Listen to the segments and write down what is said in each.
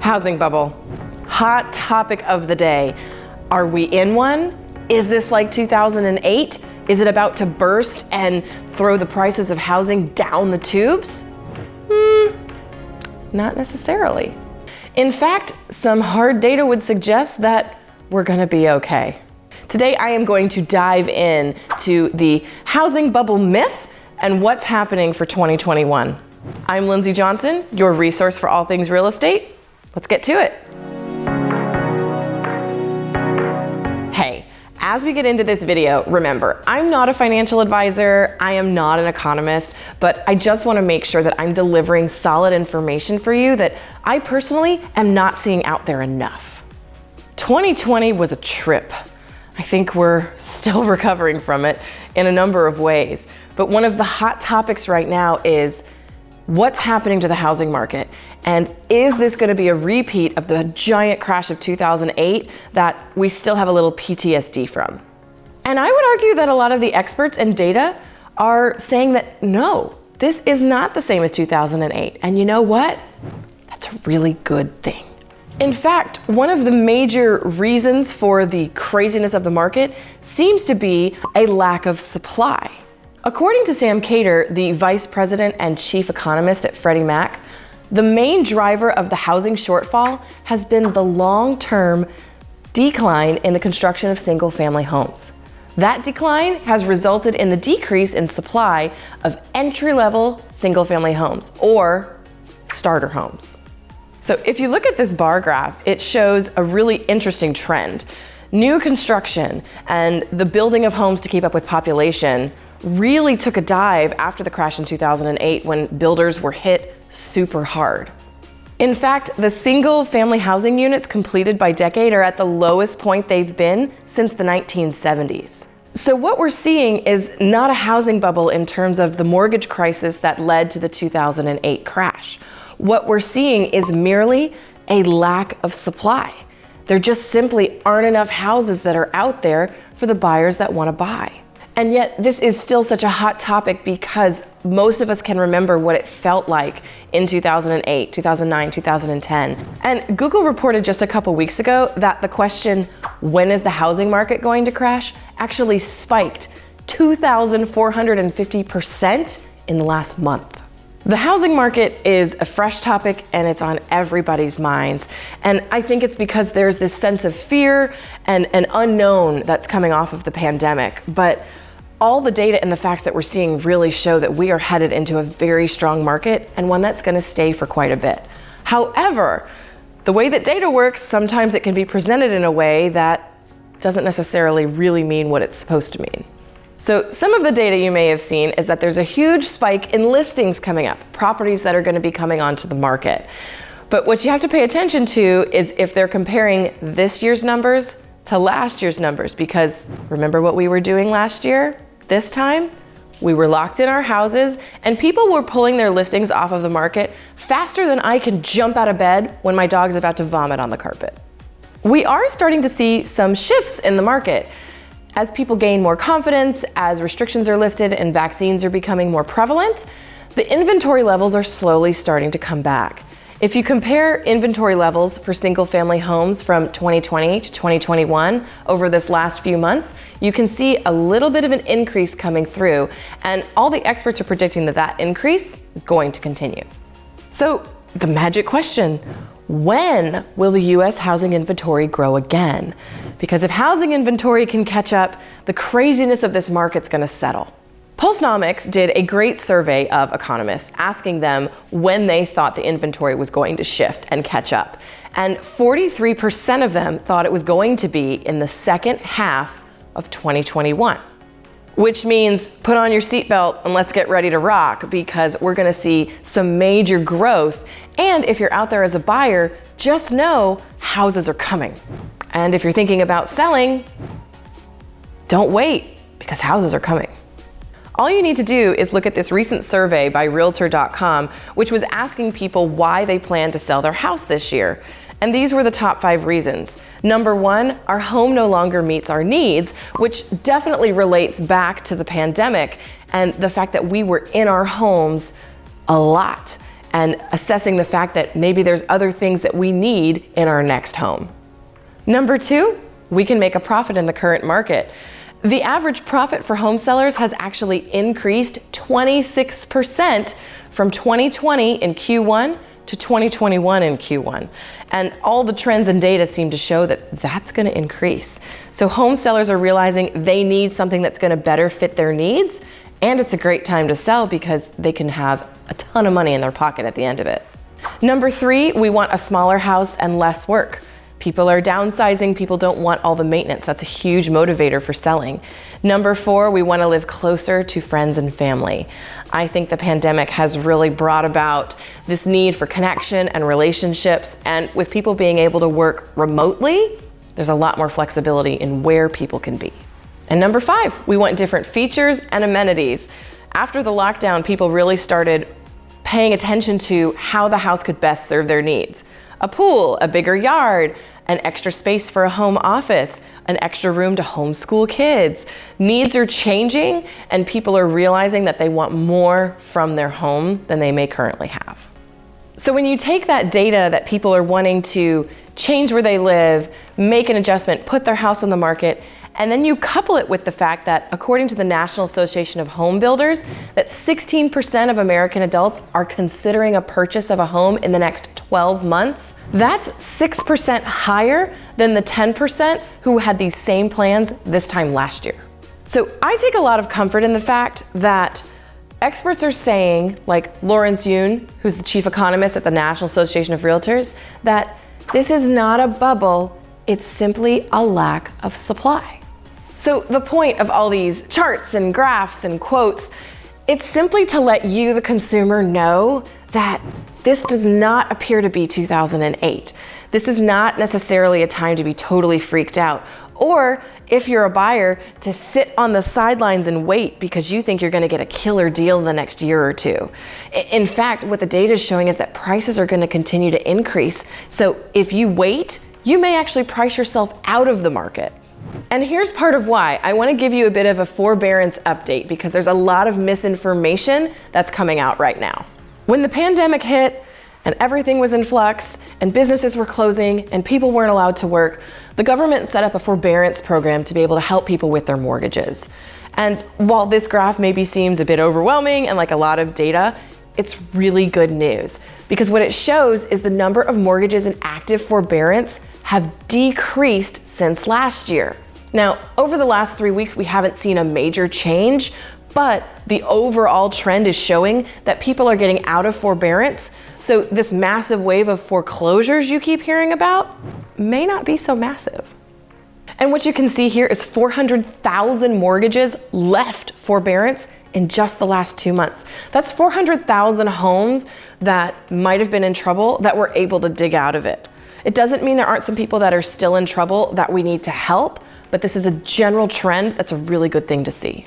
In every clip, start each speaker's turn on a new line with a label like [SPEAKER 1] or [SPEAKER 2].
[SPEAKER 1] Housing bubble. Hot topic of the day. Are we in one? Is this like 2008? Is it about to burst and throw the prices of housing down the tubes? Not necessarily. In fact, some hard data would suggest that we're gonna be okay. Today, I am going to dive in to the housing bubble myth and what's happening for 2021. I'm Lindsay Johnson, your resource for all things real estate. Let's get to it. Hey, as we get into this video, remember, I'm not a financial advisor, I am not an economist, but I just want to make sure that I'm delivering solid information for you that I personally am not seeing out there enough. 2020 was a trip. I think we're still recovering from it in a number of ways. But one of the hot topics right now is what's happening to the housing market? And is this going to be a repeat of the giant crash of 2008 that we still have a little PTSD from? And I would argue that a lot of the experts and data are saying that no, this is not the same as 2008. And you know what? That's a really good thing. In fact, one of the major reasons for the craziness of the market seems to be a lack of supply. According to Sam Khater, the vice president and chief economist at Freddie Mac, the main driver of the housing shortfall has been the long-term decline in the construction of single-family homes. That decline has resulted in the decrease in supply of entry-level single-family homes, or starter homes. So if you look at this bar graph, it shows a really interesting trend. New construction and the building of homes to keep up with population really took a dive after the crash in 2008 when builders were hit super hard. In fact, the single-family housing units completed by decade are at the lowest point they've been since the 1970s. So what we're seeing is not a housing bubble in terms of the mortgage crisis that led to the 2008 crash. What we're seeing is merely a lack of supply. There just simply aren't enough houses that are out there for the buyers that want to buy. And yet this is still such a hot topic because most of us can remember what it felt like in 2008, 2009, 2010. And Google reported just a couple weeks ago that the question, when is the housing market going to crash, actually spiked 2,450% in the last month. The housing market is a fresh topic and it's on everybody's minds. And I think it's because there's this sense of fear and an unknown that's coming off of the pandemic. But all the data and the facts that we're seeing really show that we are headed into a very strong market and one that's going to stay for quite a bit. However, the way that data works, sometimes it can be presented in a way that doesn't necessarily really mean what it's supposed to mean. So some of the data you may have seen is that there's a huge spike in listings coming up, properties that are going to be coming onto the market. But what you have to pay attention to is if they're comparing this year's numbers to last year's numbers, because remember what we were doing last year? This time, we were locked in our houses and people were pulling their listings off of the market faster than I can jump out of bed when my dog's about to vomit on the carpet. We are starting to see some shifts in the market. As people gain more confidence, as restrictions are lifted and vaccines are becoming more prevalent, the inventory levels are slowly starting to come back. If you compare inventory levels for single-family homes from 2020 to 2021 over this last few months, you can see a little bit of an increase coming through, and all the experts are predicting that that increase is going to continue. So the magic question, when will the US housing inventory grow again? Because if housing inventory can catch up, the craziness of this market's going to settle. Pulsenomics did a great survey of economists, asking them when they thought the inventory was going to shift and catch up. And 43% of them thought it was going to be in the second half of 2021. Which means put on your seatbelt and let's get ready to rock, because we're going to see some major growth. And if you're out there as a buyer, just know houses are coming. And if you're thinking about selling, don't wait, because houses are coming. All you need to do is look at this recent survey by Realtor.com, which was asking people why they plan to sell their house this year. And these were the top 5 reasons. Number 1, our home no longer meets our needs, which definitely relates back to the pandemic and the fact that we were in our homes a lot. and assessing the fact that maybe there's other things that we need in our next home. Number 2, we can make a profit in the current market. The average profit for home sellers has actually increased 26% from 2020 in Q1 to 2021 in Q1. And all the trends and data seem to show that that's going to increase. So home sellers are realizing they need something that's going to better fit their needs, and it's a great time to sell because they can have a ton of money in their pocket at the end of it. Number 3, we want a smaller house and less work. People are downsizing, people don't want all the maintenance. That's a huge motivator for selling. Number 4, we want to live closer to friends and family. I think the pandemic has really brought about this need for connection and relationships, and with people being able to work remotely, there's a lot more flexibility in where people can be. And number 5, we want different features and amenities. After the lockdown, people really started paying attention to how the house could best serve their needs. A pool, a bigger yard, an extra space for a home office, an extra room to homeschool kids. Needs are changing, and people are realizing that they want more from their home than they may currently have. So when you take that data that people are wanting to change where they live, make an adjustment, put their house on the market, and then you couple it with the fact that, according to the National Association of Home Builders, that 16% of American adults are considering a purchase of a home in the next 12 months. That's 6% higher than the 10% who had these same plans this time last year. So I take a lot of comfort in the fact that experts are saying, like Lawrence Yun, who's the chief economist at the National Association of Realtors, that this is not a bubble, it's simply a lack of supply. So the point of all these charts and graphs and quotes, it's simply to let you, the consumer, know that this does not appear to be 2008. This is not necessarily a time to be totally freaked out. Or if you're a buyer, to sit on the sidelines and wait because you think you're going to get a killer deal in the next year or two. In fact, what the data is showing is that prices are going to continue to increase. So if you wait, you may actually price yourself out of the market. And here's part of why. I want to give you a bit of a forbearance update because there's a lot of misinformation that's coming out right now. When the pandemic hit and everything was in flux and businesses were closing and people weren't allowed to work, the government set up a forbearance program to be able to help people with their mortgages. And while this graph maybe seems a bit overwhelming and like a lot of data, it's really good news because what it shows is the number of mortgages in active forbearance have decreased since last year. Now, over the last 3 weeks, we haven't seen a major change, but the overall trend is showing that people are getting out of forbearance. So this massive wave of foreclosures you keep hearing about may not be so massive. And what you can see here is 400,000 mortgages left forbearance in just the last 2 months. That's 400,000 homes that might have been in trouble that were able to dig out of it. It doesn't mean there aren't some people that are still in trouble that we need to help, but this is a general trend that's a really good thing to see.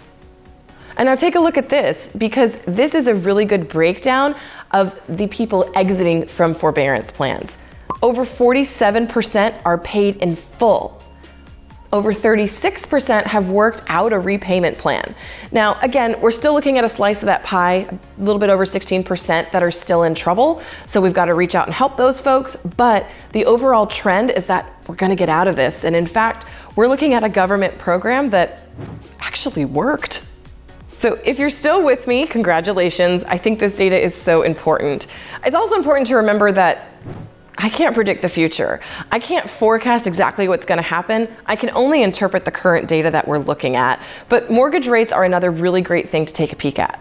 [SPEAKER 1] And now take a look at this, because this is a really good breakdown of the people exiting from forbearance plans. Over 47% are paid in full. Over 36% have worked out a repayment plan. Now, again, we're still looking at a slice of that pie, a little bit over 16% that are still in trouble. So we've got to reach out and help those folks. But the overall trend is that we're going to get out of this. And in fact, we're looking at a government program that actually worked. So if you're still with me, congratulations. I think this data is so important. It's also important to remember that I can't predict the future. I can't forecast exactly what's going to happen. I can only interpret the current data that we're looking at. But mortgage rates are another really great thing to take a peek at.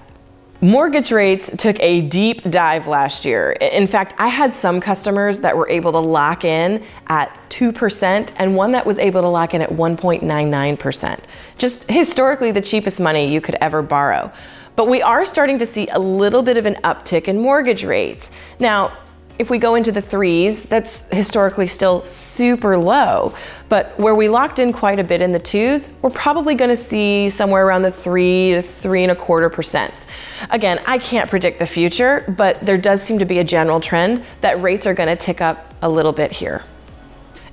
[SPEAKER 1] Mortgage rates took a deep dive last year. In fact, I had some customers that were able to lock in at 2% and one that was able to lock in at 1.99%. Just historically the cheapest money you could ever borrow. But we are starting to see a little bit of an uptick in mortgage rates. Now, if we go into the threes, that's historically still super low. But where we locked in quite a bit in the twos, we're probably going to see somewhere around the 3 to 3.25%. Again, I can't predict the future, but there does seem to be a general trend that rates are going to tick up a little bit here.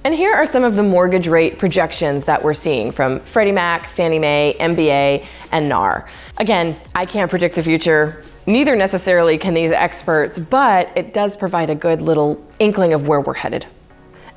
[SPEAKER 1] And here are some of the mortgage rate projections that we're seeing from Freddie Mac, Fannie Mae, MBA, and NAR. Again, I can't predict the future. Neither necessarily can these experts, but it does provide a good little inkling of where we're headed.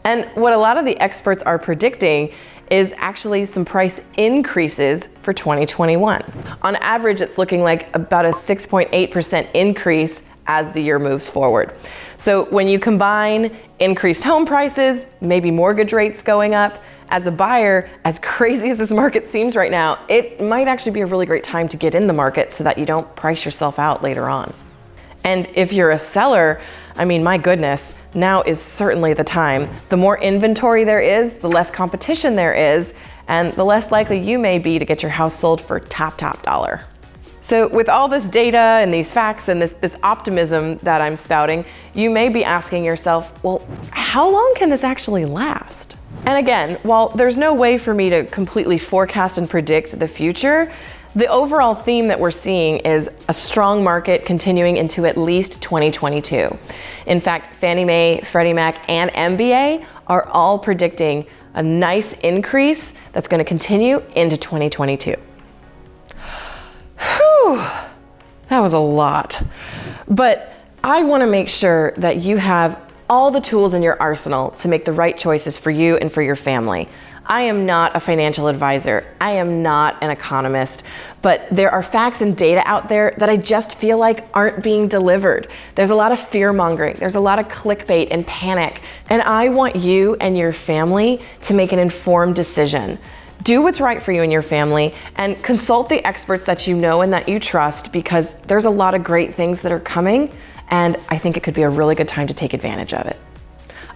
[SPEAKER 1] And what a lot of the experts are predicting is actually some price increases for 2021. On average, it's looking like about a 6.8% increase as the year moves forward. So when you combine increased home prices, maybe mortgage rates going up, as a buyer, as crazy as this market seems right now, it might actually be a really great time to get in the market so that you don't price yourself out later on. And if you're a seller, I mean, my goodness, now is certainly the time. The more inventory there is, the less competition there is, and the less likely you may be to get your house sold for top dollar. So with all this data and these facts and this optimism that I'm spouting, you may be asking yourself, well, how long can this actually last? And again, while there's no way for me to completely forecast and predict the future, the overall theme that we're seeing is a strong market continuing into at least 2022. In fact, Fannie Mae, Freddie Mac, and MBA are all predicting a nice increase that's going to continue into 2022. Whew, that was a lot. But I want to make sure that you have all the tools in your arsenal to make the right choices for you and for your family. I am not a financial advisor. I am not an economist, but there are facts and data out there that I just feel like aren't being delivered. There's a lot of fear mongering. There's a lot of clickbait and panic. And I want you and your family to make an informed decision. Do what's right for you and your family and consult the experts that you know and that you trust, because there's a lot of great things that are coming, and I think it could be a really good time to take advantage of it.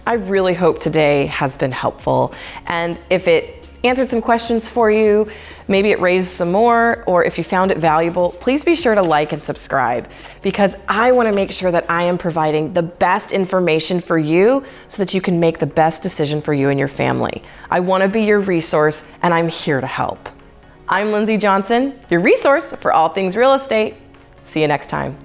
[SPEAKER 1] I really hope today has been helpful, and if it answered some questions for you, maybe it raised some more, or if you found it valuable, please be sure to like and subscribe, because I want to make sure that I am providing the best information for you so that you can make the best decision for you and your family. I want to be your resource, and I'm here to help. I'm Lindsay Johnson, your resource for all things real estate. See you next time.